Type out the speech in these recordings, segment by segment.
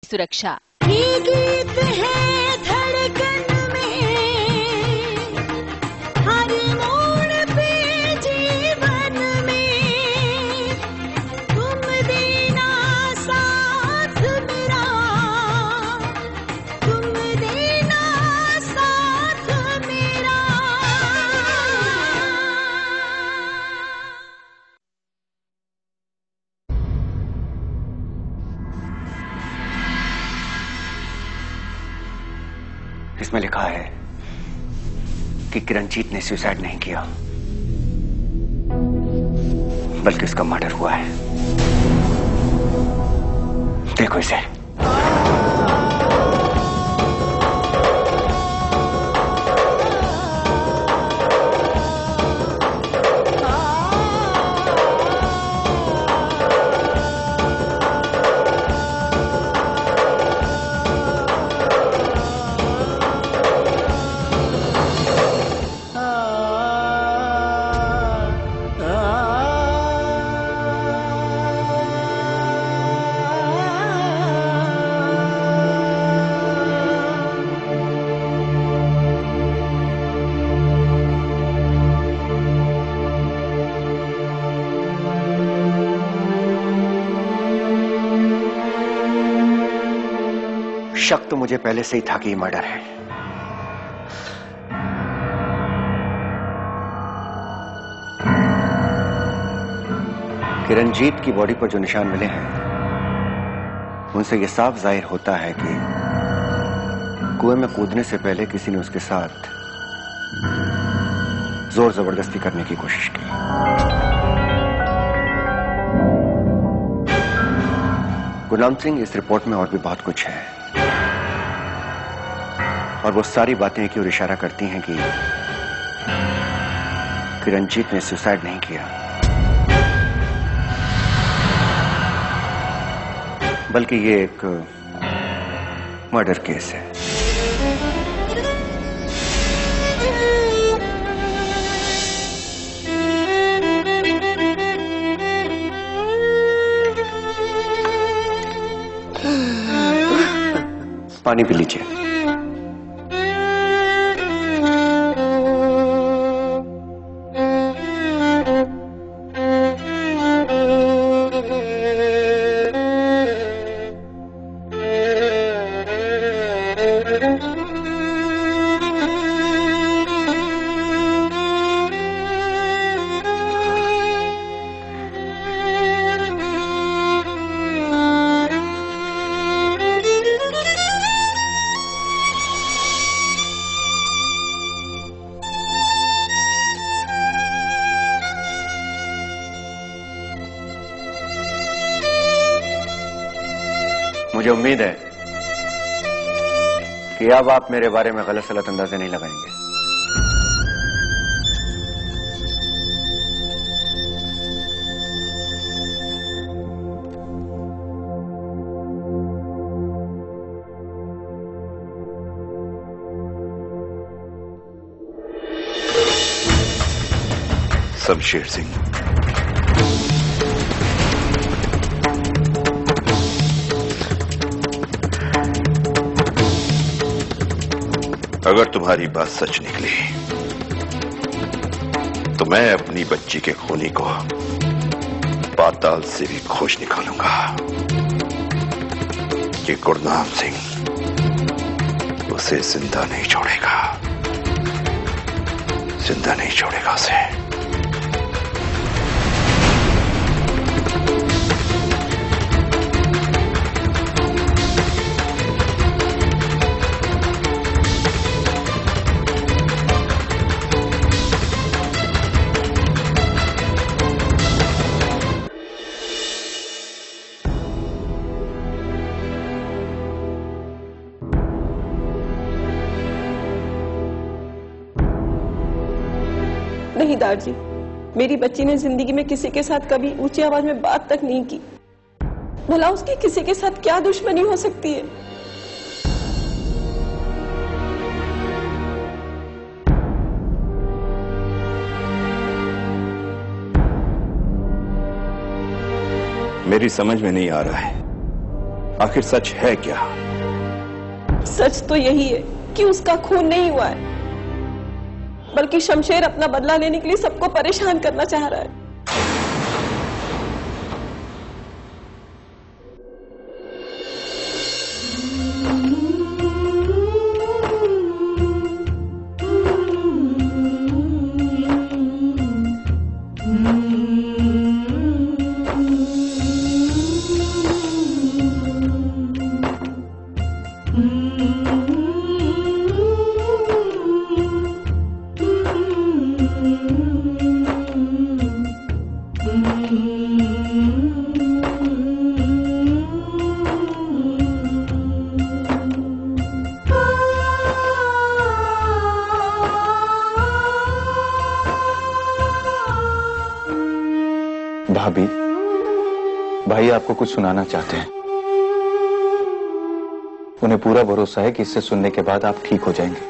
सुरक्षा। ये गीत है धड़कन में, हर मोड़ पे जीवन में, तुम देना साथ मेरा, तुम देना साथ मेरा। इसमें लिखा है कि किरणजीत ने सुसाइड नहीं किया, बल्कि उसका मर्डर हुआ है। देखो इसे। शक तो मुझे पहले से ही था कि ये मर्डर है। किरणजीत की बॉडी पर जो निशान मिले हैं, उनसे यह साफ जाहिर होता है कि कुएं में कूदने से पहले किसी ने उसके साथ जोर जबरदस्ती करने की कोशिश की। गुरनाम सिंह, इस रिपोर्ट में और भी बहुत कुछ है, और वो सारी बातें की ओर इशारा करती हैं कि किरणजीत ने सुसाइड नहीं किया, बल्कि ये एक मर्डर केस है। पानी पी लीजिए। मुझे उम्मीद है कि अब आप मेरे बारे में गलत सलत अंदाजे नहीं लगाएंगे। शमशेर सिंह, अगर तुम्हारी बात सच निकली तो मैं अपनी बच्ची के खूनी को पाताल से भी खोज निकालूंगा। ये गुरनाम सिंह उसे जिंदा नहीं छोड़ेगा, जिंदा नहीं छोड़ेगा उसे। नहीं दारजी, मेरी बच्ची ने जिंदगी में किसी के साथ कभी ऊंची आवाज में बात तक नहीं की। भला उसकी किसी के साथ क्या दुश्मनी हो सकती है? मेरी समझ में नहीं आ रहा है आखिर सच है क्या? सच तो यही है कि उसका खून नहीं हुआ है, बल्कि शमशेर अपना बदला लेने के लिए सबको परेशान करना चाह रहा है। भाभी, भाई आपको कुछ सुनाना चाहते हैं। उन्हें पूरा भरोसा है कि इससे सुनने के बाद आप ठीक हो जाएंगे।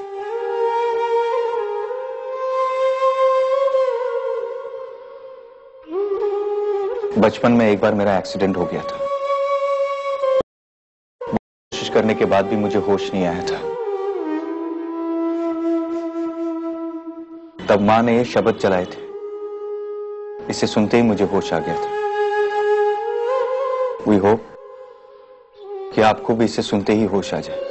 बचपन में एक बार मेरा एक्सीडेंट हो गया था। कोशिश करने के बाद भी मुझे होश नहीं आया था। तब मां ने ये शब्द चलाए थे, इसे सुनते ही मुझे होश आ गया था। वी होप कि आपको भी इसे सुनते ही होश आ जाए।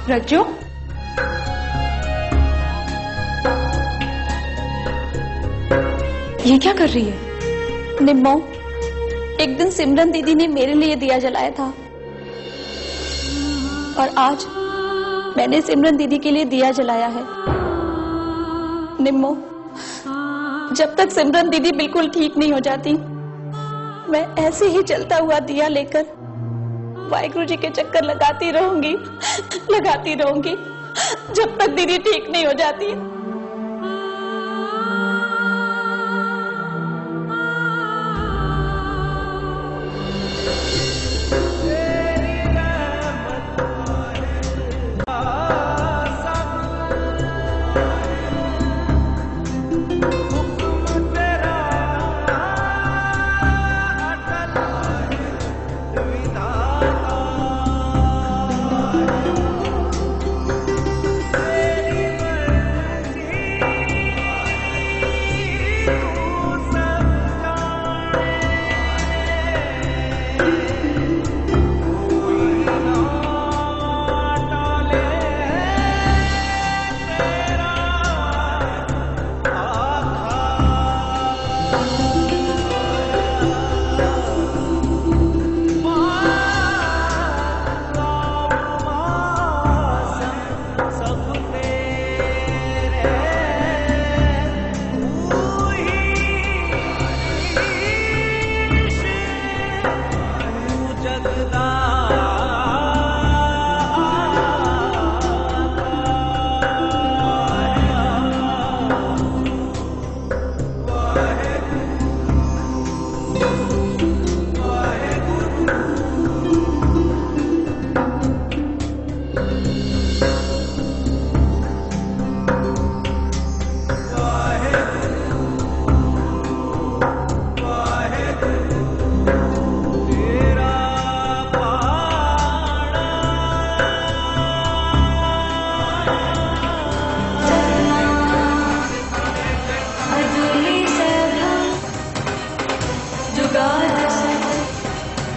रज्जू, ये क्या कर रही है? निम्मो, एक दिन सिमरन दीदी ने मेरे लिए दिया जलाया था और आज मैंने सिमरन दीदी के लिए दिया जलाया है। निम्मो, जब तक सिमरन दीदी बिल्कुल ठीक नहीं हो जाती, मैं ऐसे ही चलता हुआ दिया लेकर वाहिगुरु जी के चक्कर लगाती रहूंगी जब तक दीदी ठीक नहीं हो जाती।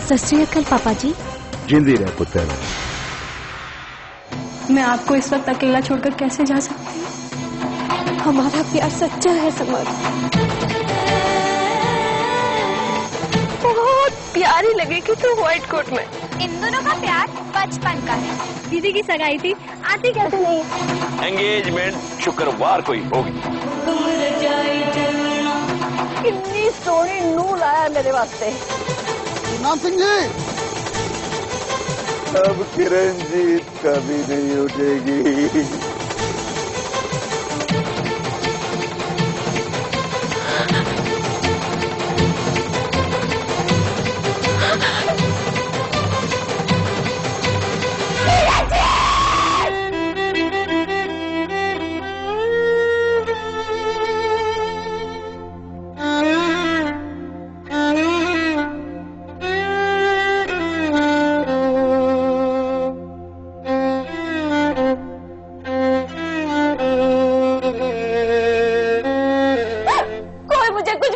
सत श्री अकाल पापा जी। जिंदी रह पुत्र। मैं आपको इस वक्त अकेला छोड़कर कैसे जा सकती हूँ? हमारा प्यार सच्चा है समर। बहुत प्यारी लगेगी तू व्हाइट कोट में। इन दोनों का प्यार बचपन का है। दीदी की सगाई थी, आती कैसे नहीं? एंगेजमेंट शुक्रवार को ही होगी। कितनी सोनी नूल आया मेरे वास्ते। नाम सिंह जी, अब किरणजीत कभी नहीं उठेगी।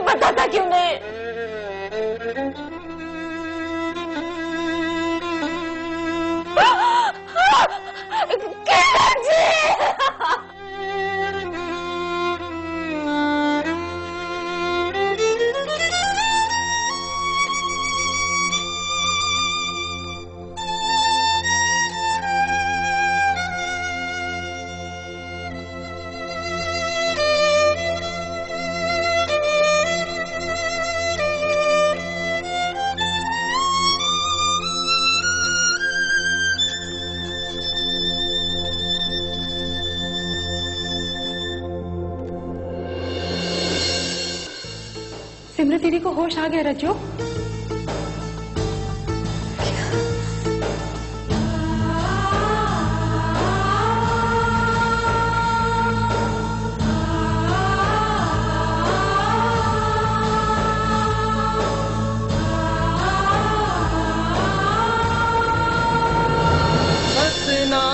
बताता क्यों नहीं? किरण जी! सिमरन दीदी को होश आ गया रज्जो।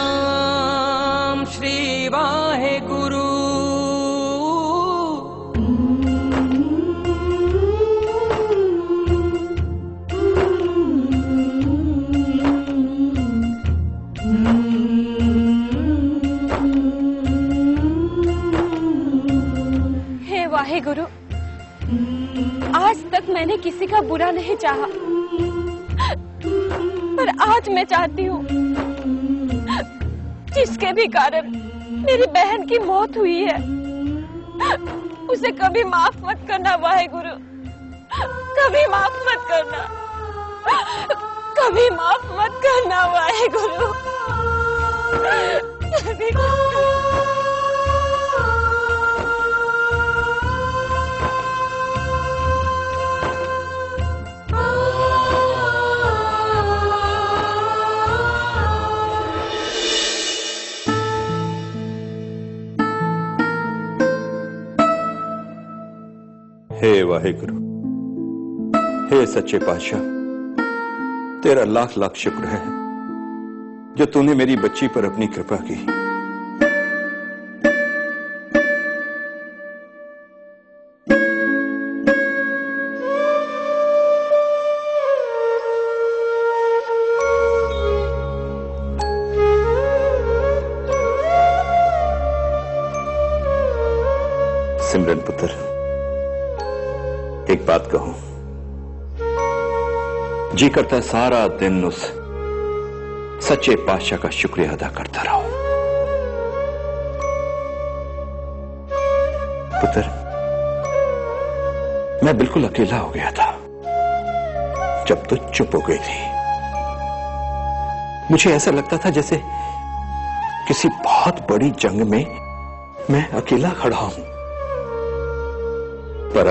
सतनाम श्री वाहे गुरु। वाहे गुरु, आज तक मैंने किसी का बुरा नहीं चाहा, पर आज मैं चाहती हूँ जिसके भी कारण मेरी बहन की मौत हुई है उसे कभी माफ मत करना वाहे गुरु, कभी माफ मत करना, कभी माफ मत करना वाहे गुरु। हे वाहेगुरु, हे सच्चे पातशाह, तेरा लाख लाख शुक्र है जो तूने मेरी बच्ची पर अपनी कृपा की। सिमरन पुत्र, एक बात कहूं, जी करता है सारा दिन उस सच्चे पातशाह का शुक्रिया अदा करता रहूं। पुत्र, मैं बिल्कुल अकेला हो गया था जब तू चुप हो गई थी। मुझे ऐसा लगता था जैसे किसी बहुत बड़ी जंग में मैं अकेला खड़ा हूं, पर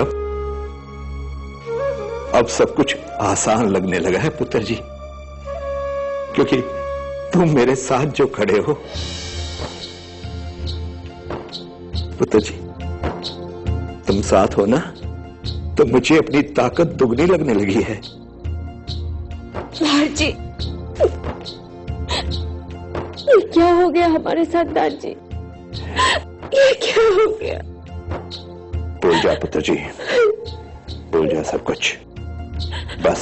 अब सब कुछ आसान लगने लगा है पुत्र जी, क्योंकि तुम मेरे साथ जो खड़े हो। पुत्र जी, तुम साथ हो ना, तो मुझे अपनी ताकत दुगनी लगने लगी है। लाल जी, ये क्या हो गया हमारे साथ लाल जी? ये क्या हो गया? भूल जा पुत्र जी, भूल जा सब कुछ, बस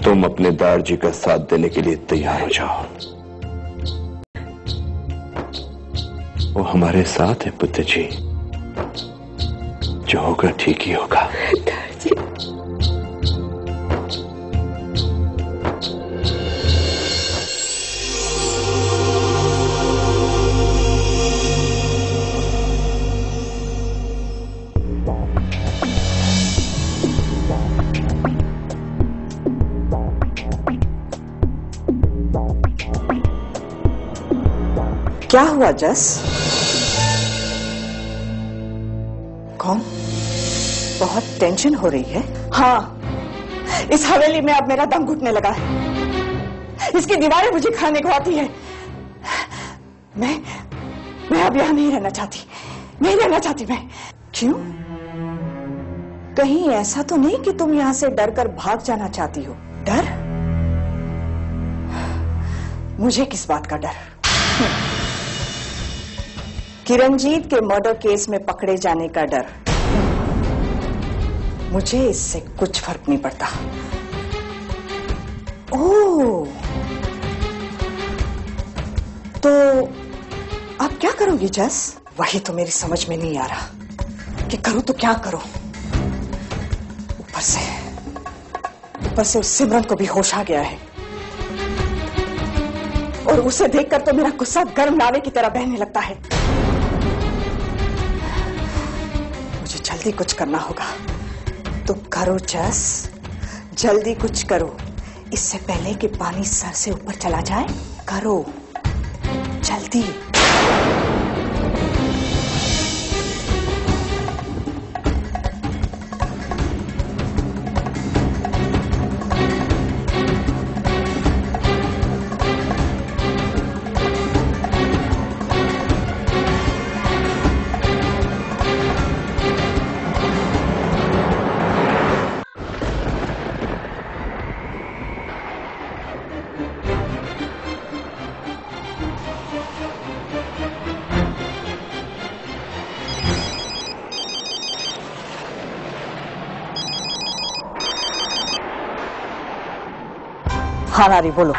तुम अपने दारजी का साथ देने के लिए तैयार हो जाओ। वो हमारे साथ है पुत्र जी, जो होगा ठीक ही होगा। दारजी, क्या हुआ जस? कौन? बहुत टेंशन हो रही है? हाँ, इस हवेली में अब मेरा दम घुटने लगा है। इसकी दीवारें मुझे खाने को आती है। मैं अब यहां नहीं रहना चाहती, नहीं रहना चाहती मैं। क्यों? कहीं ऐसा तो नहीं कि तुम यहां से डर कर भाग जाना चाहती हो? डर? मुझे किस बात का डर? किरणजीत के मर्डर केस में पकड़े जाने का डर। मुझे इससे कुछ फर्क नहीं पड़ता। ओह, तो आप क्या करोगी जस? वही तो मेरी समझ में नहीं आ रहा कि करूं तो क्या करूं। ऊपर से उस सिमरन को भी होश आ गया है, और उसे देखकर तो मेरा गुस्सा गर्म लावे की तरह बहने लगता है। मुझे जल्दी कुछ करना होगा। तो करो जस, जल्दी कुछ करो, इससे पहले कि पानी सर से ऊपर चला जाए। करो जल्दी। हाँ नारी, बोलो।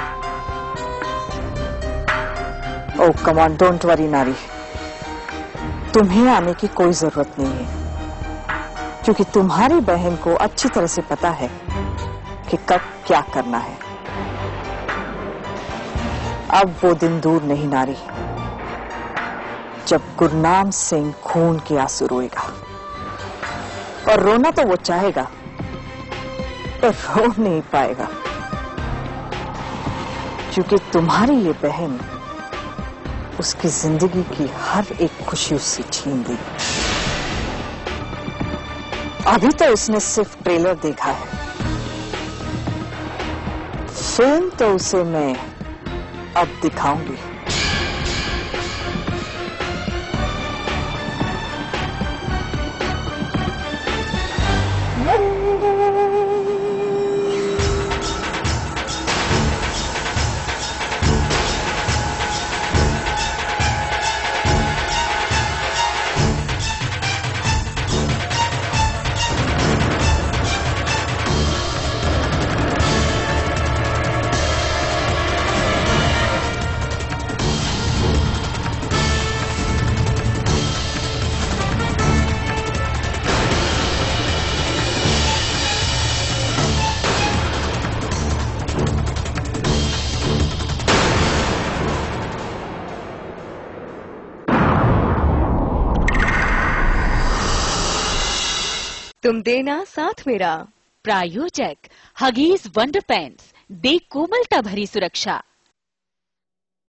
ओ कम ऑन, डोंट वरी नारी, तुम्हें आने की कोई जरूरत नहीं है, क्योंकि तुम्हारी बहन को अच्छी तरह से पता है कि कब क्या करना है। अब वो दिन दूर नहीं नारी, जब गुरनाम सिंह खून के आंसू रोएगा। और रोना तो वो चाहेगा, पर रो नहीं पाएगा, क्योंकि तुम्हारी ये बहन उसकी जिंदगी की हर एक खुशी उससे छीन दी। अभी तो उसने सिर्फ ट्रेलर देखा है, फिल्म तो उसे मैं अब दिखाऊंगी। तुम देना साथ मेरा। प्रायोजक हगीज वंडर पेंट्स, दे कोमलता भरी सुरक्षा।